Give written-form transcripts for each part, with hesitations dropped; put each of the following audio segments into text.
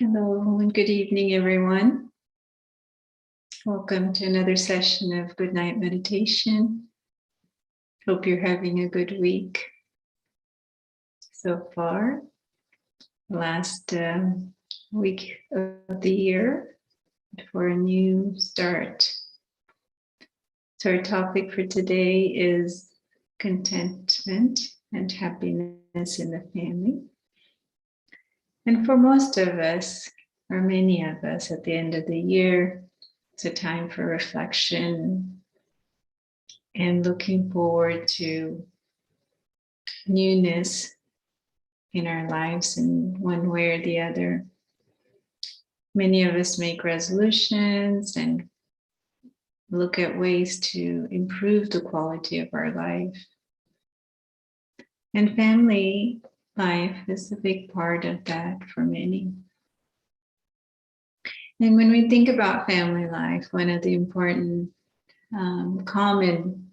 Hello and good evening, everyone. Welcome to another session of Good Night Meditation. Hope you're having a good week so far. Last week of the year for a new start. So our topic for today is contentment and happiness in the family. And for most of us, or many of us, at the end of the year, it's a time for reflection and looking forward to newness in our lives in one way or the other. Many of us make resolutions and look at ways to improve the quality of our life. And family life is a big part of that for many. And when we think about family life, one of the important common,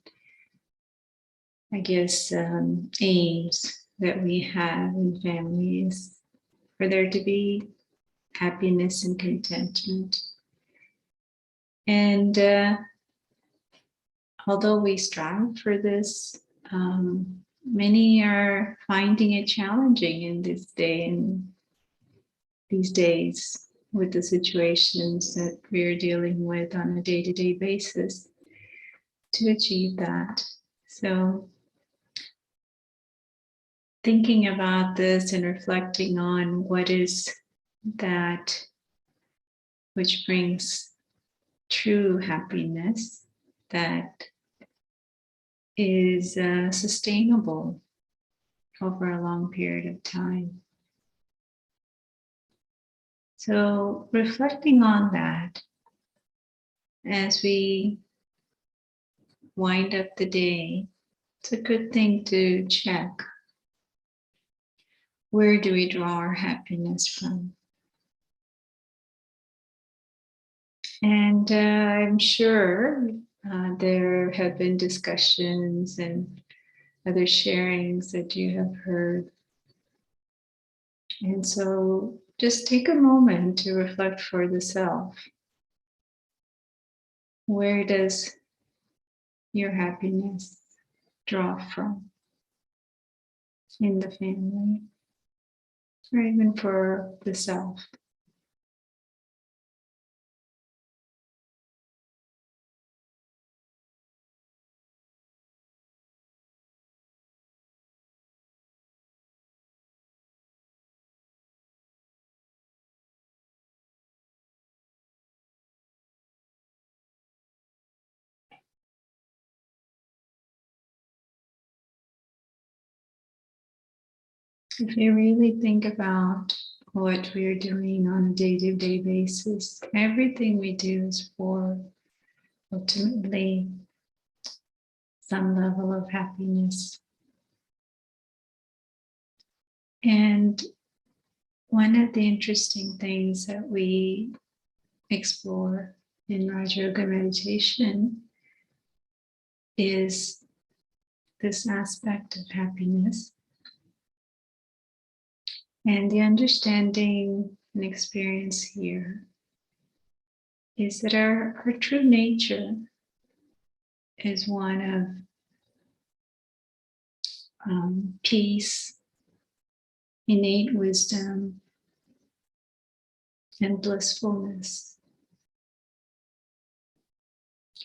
aims that we have in family is for there to be happiness and contentment. And although we strive for this, many are finding it challenging in this day and these days with the situations that we're dealing with on a day-to-day basis to achieve that. So thinking about this and reflecting on what is that which brings true happiness that is sustainable over a long period of time. So reflecting on that as we wind up the day, it's a good thing to check. Where do we draw our happiness from? And I'm sure there have been discussions and other sharings that you have heard. And so just take a moment to reflect for the self. Where does your happiness draw from in the family, or even for the self? If you really think about what we're doing on a day-to-day basis, everything we do is for ultimately some level of happiness. And one of the interesting things that we explore in Raja Yoga meditation is this aspect of happiness. And the understanding and experience here is that our true nature is one of peace, innate wisdom, and blissfulness.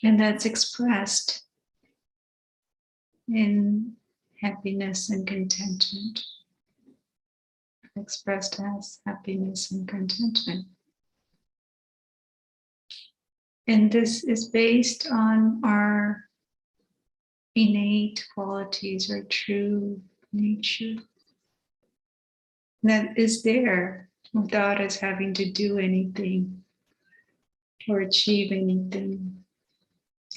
And that's expressed in happiness and contentment. Expressed as happiness and contentment. And this is based on our innate qualities, our true nature that is there without us having to do anything or achieve anything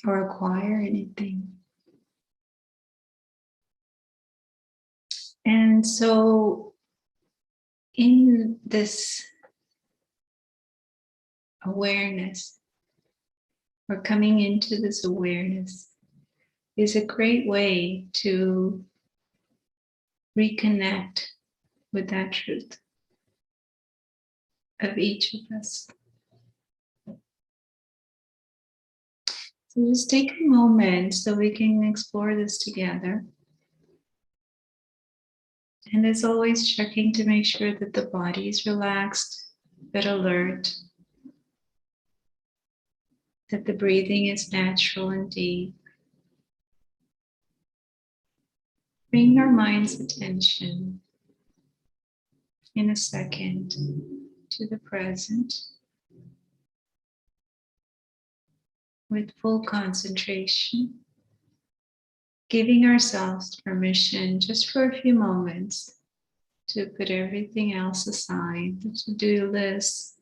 or acquire anything. And so in this awareness, or coming into this awareness, is a great way to reconnect with that truth. of each of us. So just take a moment so we can explore this together. And as always, checking to make sure that the body is relaxed but alert, that the breathing is natural and deep. Bring our mind's attention in a second to the present with full concentration, giving ourselves permission just for a few moments to put everything else aside, the to-do list,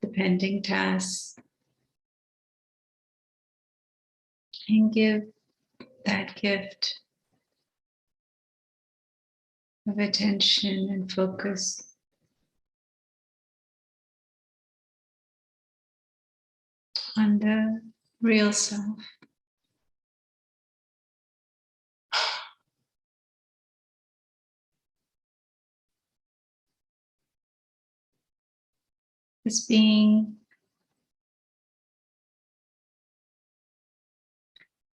the pending tasks, and give that gift of attention and focus on the real self. This being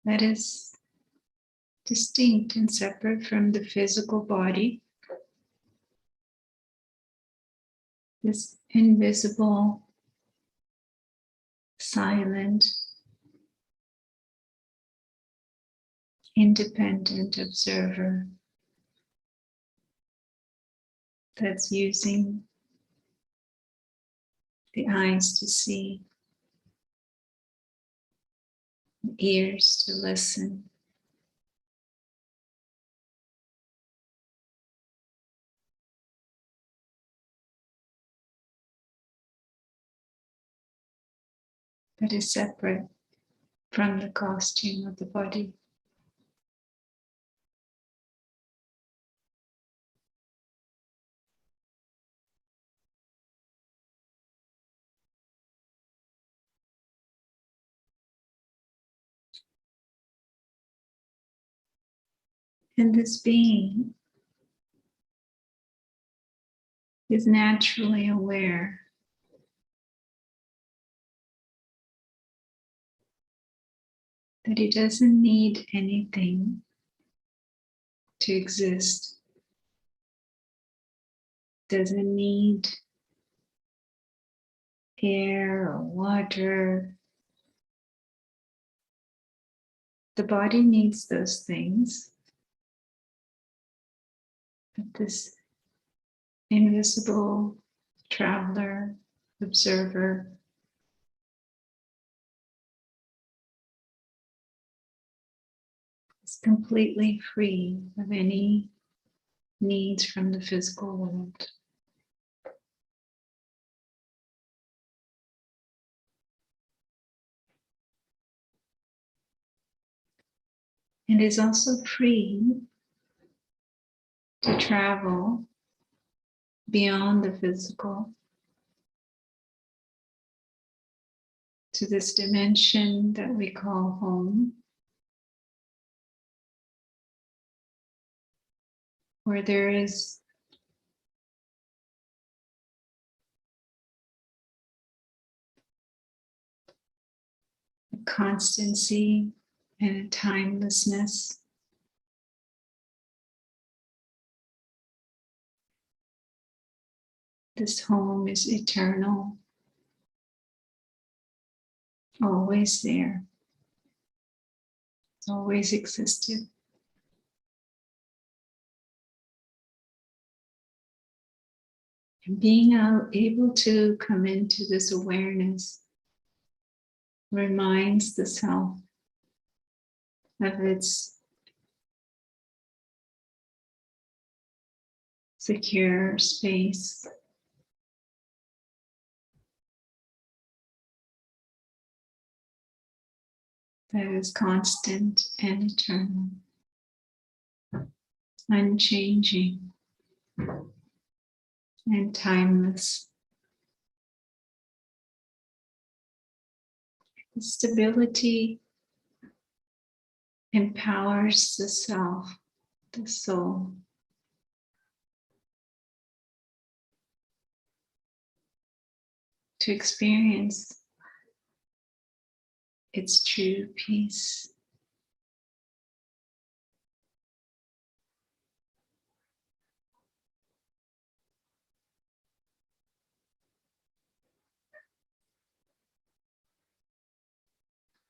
that is distinct and separate from the physical body, this invisible, silent, independent observer that's using the eyes to see, the ears to listen, but is separate from the costume of the body. And this being is naturally aware that he doesn't need anything to exist, doesn't need air or water. The body needs those things, but this invisible traveler, observer, is completely free of any needs from the physical world. And is also free to travel beyond the physical to this dimension that we call home, where there is a constancy and a timelessness. This home is eternal, always there, it's always existed. And being able to come into this awareness reminds the self of its secure space, that is constant and eternal, unchanging and timeless. The stability empowers the self, the soul, to experience its true peace.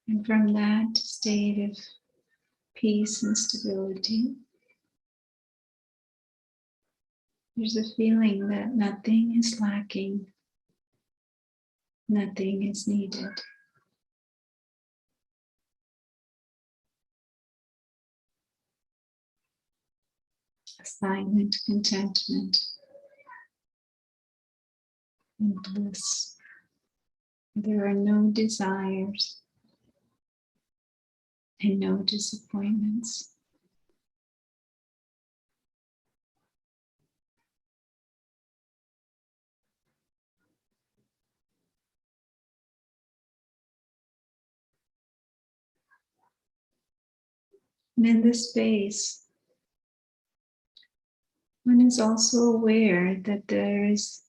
And from that state of peace and stability, there's a feeling that nothing is lacking, nothing is needed. A silent contentment and bliss. There are no desires and no disappointments. And in this space, one is also aware that there is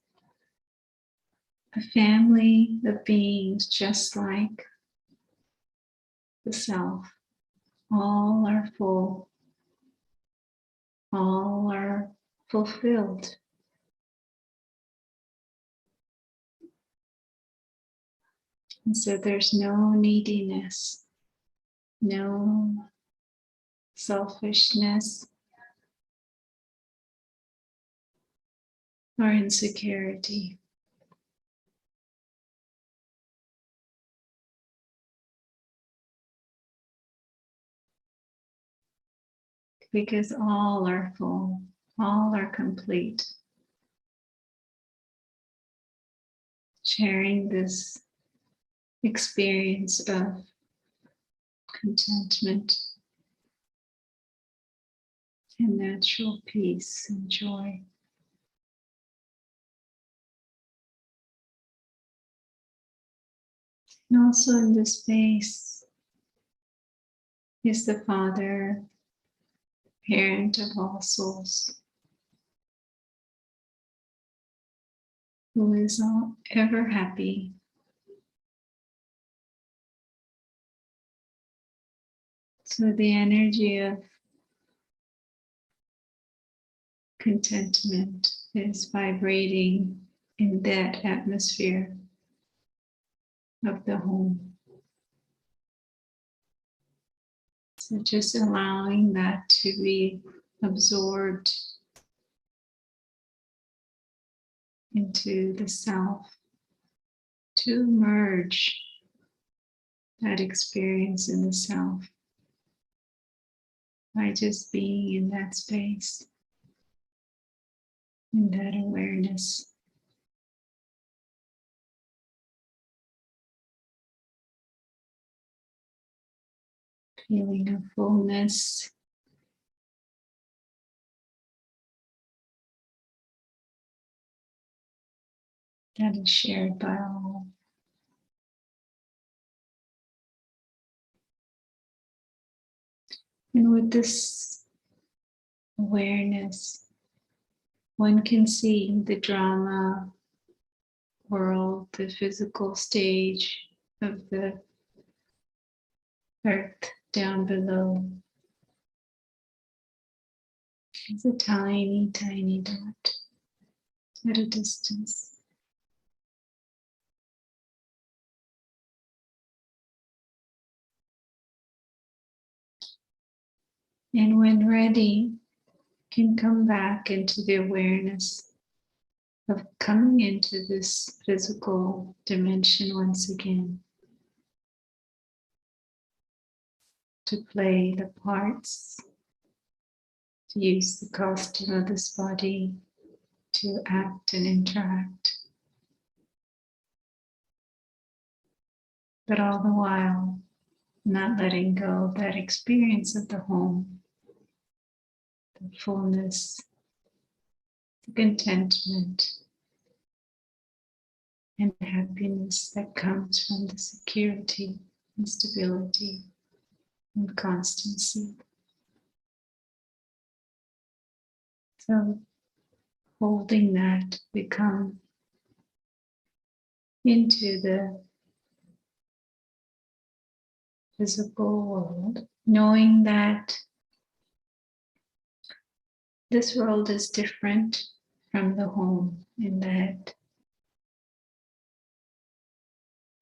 a family of beings just like the self. All are full, all are fulfilled. And so there's no neediness, no selfishness or insecurity. Because all are full, all are complete. Sharing this experience of contentment and natural peace and joy. And also in this space is the Father, parent of all souls, who is ever happy. So the energy of contentment is vibrating in that atmosphere of the home. So just allowing that to be absorbed into the self, to merge that experience in the self by just being in that space, in that awareness. Feeling of fullness, that is shared by all. And with this awareness, one can see the drama world, the physical stage of the earth down below. It's a tiny, tiny dot at a distance. And when ready, can come back into the awareness of coming into this physical dimension once again, to play the parts, to use the costume of this body, to act and interact. But all the while, not letting go of that experience of the home, the fullness, the contentment, and happiness that comes from the security and stability and constancy. So holding that, become into the physical world, knowing that this world is different from the home, in that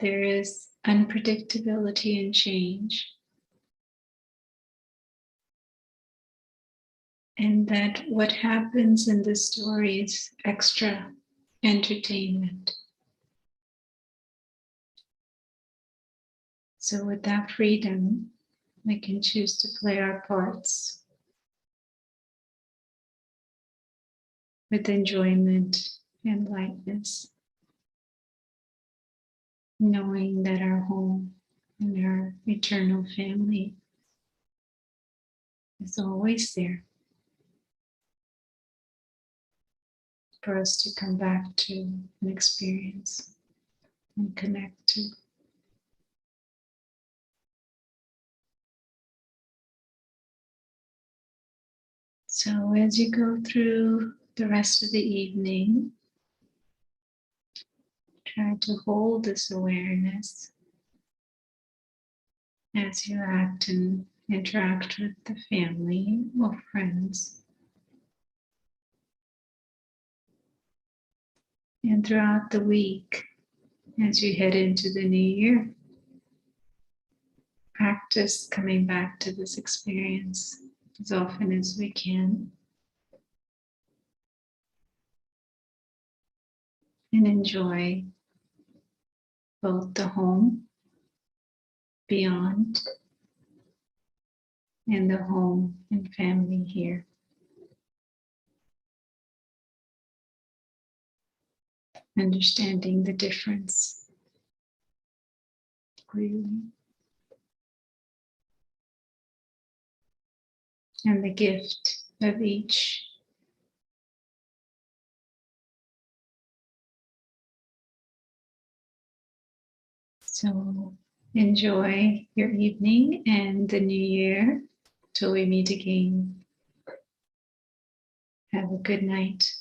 there is unpredictability and change, and that what happens in the story is extra entertainment. So with that freedom, we can choose to play our parts with enjoyment and lightness, knowing that our home and our eternal family is always there for us to come back to and experience and connect to. So as you go through the rest of the evening, try to hold this awareness as you act and interact with the family or friends. And throughout the week, as you head into the new year, practice coming back to this experience as often as we can. And enjoy both the home beyond and the home and family here. Understanding the difference clearly. And the gift of each. So enjoy your evening and the new year till we meet again. Have a good night.